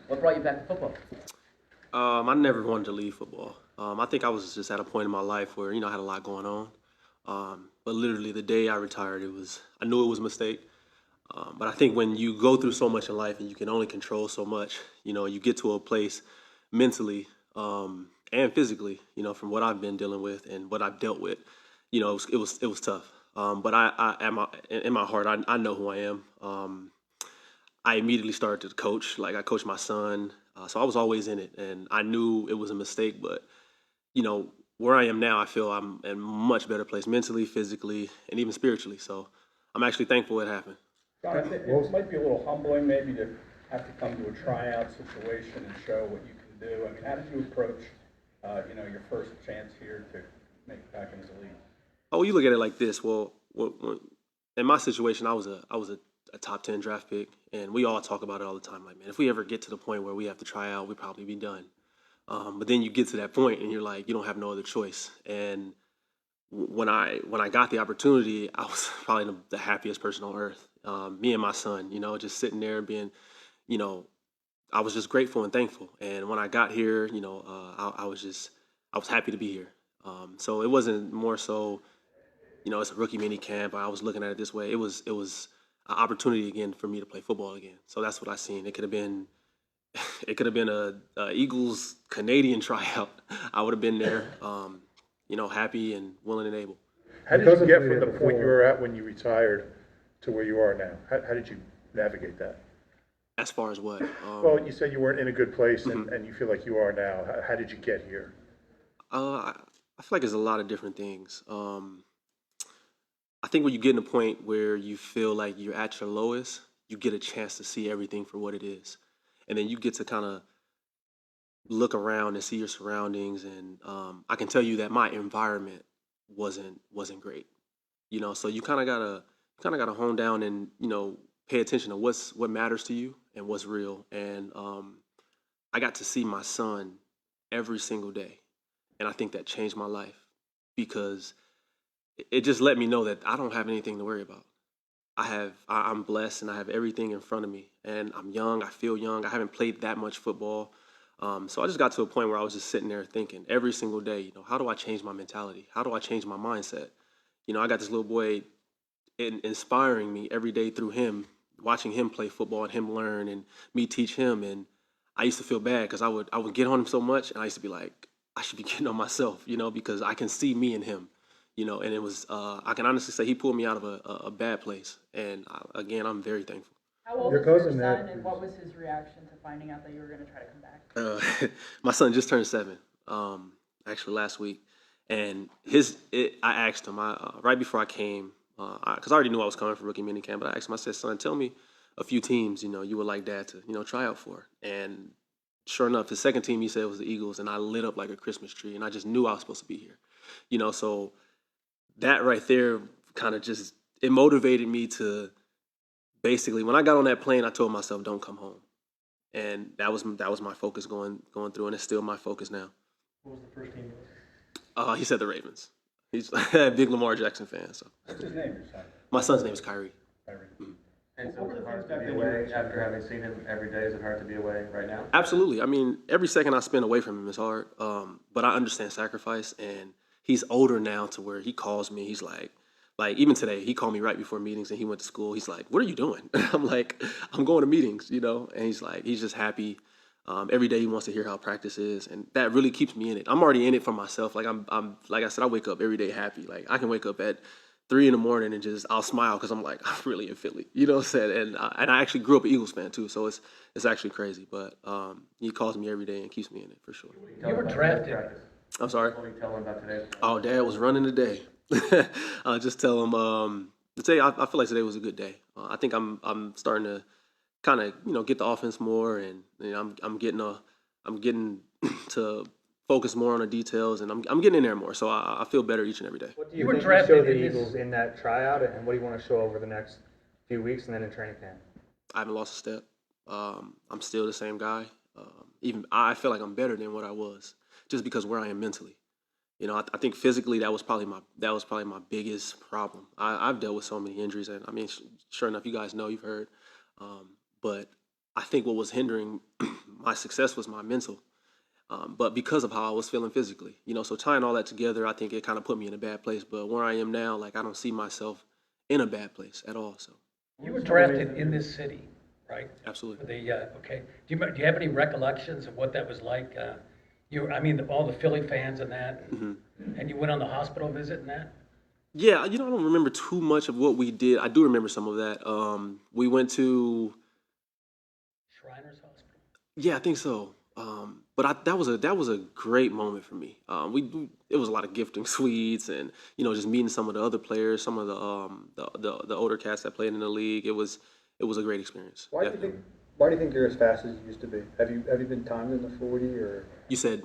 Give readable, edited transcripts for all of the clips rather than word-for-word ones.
What brought you back to football? I never wanted to leave football. I think I was just at a point in my life where I had a lot going on. But literally the day I retired, I knew it was a mistake. But I think when you go through so much in life and you can only control so much, you get to a place mentally and physically, from what I've been dealing with and what I've dealt with, it was tough. But in my heart, I know who I am. I immediately started to coach. Like I coached my son, so I was always in it, and I knew it was a mistake. But where I am now, I feel I'm in a much better place mentally, physically, and even spiritually. So I'm actually thankful it happened. John, I think it might be a little humbling maybe to have to come to a tryout situation and show what you can do. I mean, how did you approach, your first chance here to make it back into the league? Oh, you look at it like this. Well, in my situation, I was a top 10 draft pick, and we all talk about it all the time. Like, man, if we ever get to the point where we have to try out, we'd probably be done. But then you get to that point, and you're like, you don't have no other choice. And when I got the opportunity, I was probably the happiest person on earth. Me and my son, just sitting there being, you know, I was just grateful and thankful. And when I got here, I was happy to be here. So it wasn't more so, it's a rookie mini camp. I was looking at it this way. It was an opportunity again for me to play football again. So that's what I seen. It could have been a Eagles Canadian tryout. I would have been there, happy and willing and able. How did you get from the point you were at when you retired to where you are now? How did you navigate that? As far as what? Well, you said you weren't in a good place, Mhm. and you feel like you are now. How did you get here? I feel like there's a lot of different things. I think when you get in a point where you feel like you're at your lowest, you get a chance to see everything for what it is, and then you get to kind of look around and see your surroundings. And I can tell you that my environment wasn't great. So you kind of gotta hone down and pay attention to what matters to you and what's real. And I got to see my son every single day, and I think that changed my life because it just let me know that I don't have anything to worry about. I'm blessed and I have everything in front of me, and I'm young. I feel young. I haven't played that much football. So I just got to a point where I was just sitting there thinking every single day, how do I change my mentality? How do I change my mindset? I got this little boy inspiring me every day through him, watching him play football and him learn and me teach him. And I used to feel bad because I would get on him so much, and I used to be like, I should be getting on myself, because I can see me in him, and it was I can honestly say he pulled me out of a bad place, and again I'm very thankful. How old Your is your cousin son, Ned and what was his reaction to finding out that you were going to try to come back? My son just turned 7, actually last week, and I asked him right before I came, because I already knew I was coming for rookie minicamp, but I asked him, I said, son, tell me a few teams you would like dad to try out for. And sure enough, the second team he said was the Eagles, and I lit up like a Christmas tree, and I just knew I was supposed to be here. So that right there kind of just it motivated me to basically when I got on that plane, I told myself, don't come home. And that was my focus going through, and it's still my focus now. What was the first team? He said the Ravens. He's a big Lamar Jackson fan. So What's his name, your son? my son's name is Kyrie. Kyrie. And so What is were it the hard things to back be then you away were after having seen him every day? Is it hard to be away right now? Absolutely. I mean, every second I spend away from him is hard. But I understand sacrifice, and he's older now to where he calls me. He's like even today, he called me right before meetings, and he went to school. He's like, "What are you doing?" I'm like, "I'm going to meetings," And he's just happy. Every day he wants to hear how practice is, and that really keeps me in it. I'm already in it for myself. Like I'm like I said, I wake up every day happy. Like I can wake up at 3 in the morning and just I'll smile because I'm like I'm really in Philly. You know what I'm saying? And I actually grew up an Eagles fan too, so it's actually crazy. But he calls me every day and keeps me in it for sure. You were drafted. I'm sorry. What do you tell him about today's practice? Oh, Dad was running today. I just tell him. Today I feel like today was a good day. I think I'm starting to kind of get the offense more, and I'm getting to focus more on the details, and I'm getting in there more. So I feel better each and every day. What do You you were think you drafted show the in this- Eagles in that tryout, and what do you want to show over the next few weeks and then in training camp? I haven't lost a step. I'm still the same guy. Even I feel like I'm better than what I was, just because where I am mentally. You know, I think physically that was probably my biggest problem. I've dealt with so many injuries, and I mean, sure enough, you guys know, you've heard. But I think what was hindering my success was my mental. But because of how I was feeling physically, you know, so tying all that together, I think it kind of put me in a bad place. But where I am now, like, I don't see myself in a bad place at all. So You were drafted in this city, right? absolutely. For the, okay. Do you have any recollections of what that was like? I mean, all the Philly fans and that, and you went on the hospital visit and that? Yeah, you know, I don't remember too much of what we did. I do remember some of that. We went to, Shriners Hospital? yeah, I think so. But that was a great moment for me. It was a lot of gifting suites, and you know, just meeting some of the other players, some of the older cats that played in the league. It was a great experience. Why do you think you're as fast as you used to be? Have you been timed in the 40 or? You said,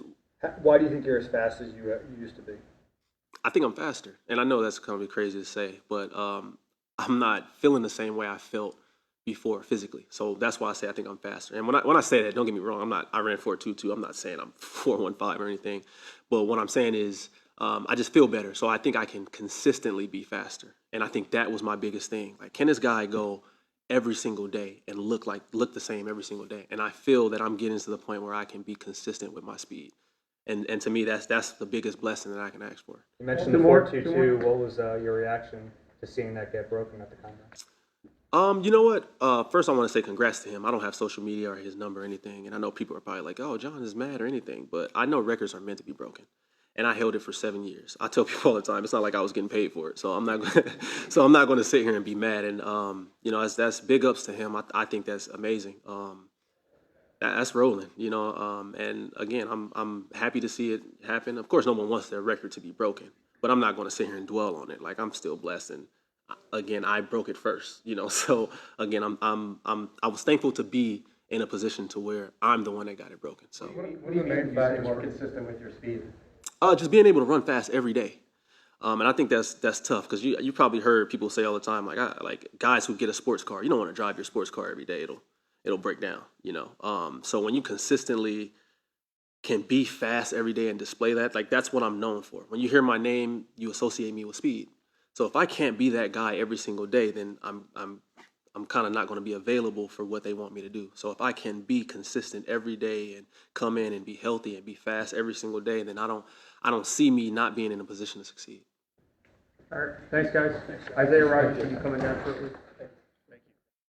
Why do you think you're as fast as you used to be? I think I'm faster, and I know that's gonna be crazy to say, but I'm not feeling the same way I felt before physically. So that's why I say I think I'm faster. And when I say that, don't get me wrong, I ran 4.22. I'm not saying I'm 4.15 or anything, but what I'm saying is I just feel better. So I think I can consistently be faster, and I think that was my biggest thing. Like, can this guy go every single day and look the same every single day? And I feel that I'm getting to the point where I can be consistent with my speed. And to me, that's the biggest blessing that I can ask for. You mentioned the 4.22. What was your reaction to seeing that get broken at the combine? You know what? First, I want to say congrats to him. I don't have social media or his number or anything, and I know people are probably like, "Oh, John is mad" or anything, but I know records are meant to be broken, and I held it for 7 years. I tell people all the time, it's not like I was getting paid for it, so I'm not going to sit here and be mad. And you know, that's big ups to him. I think that's amazing. That's rolling, you know. And again, I'm happy to see it happen. Of course, no one wants their record to be broken, but I'm not going to sit here and dwell on it. Like, I'm still blessed, and again, I broke it first, you know. So again, I was thankful to be in a position to where I'm the one that got it broken. So What do you mean by more consistent with your speed? just being able to run fast every day. And I think that's tough, because you probably heard people say all the time, like guys who get a sports car, you don't want to drive your sports car every day. It'll break down, you know. So when you consistently can be fast every day and display that, like, that's what I'm known for. When you hear my name, you associate me with speed. So if I can't be that guy every single day, then I'm kind of not going to be available for what they want me to do. So if I can be consistent every day and come in and be healthy and be fast every single day, then I don't see me not being in a position to succeed. All right, thanks guys. Isaiah Rogers, are you coming down shortly?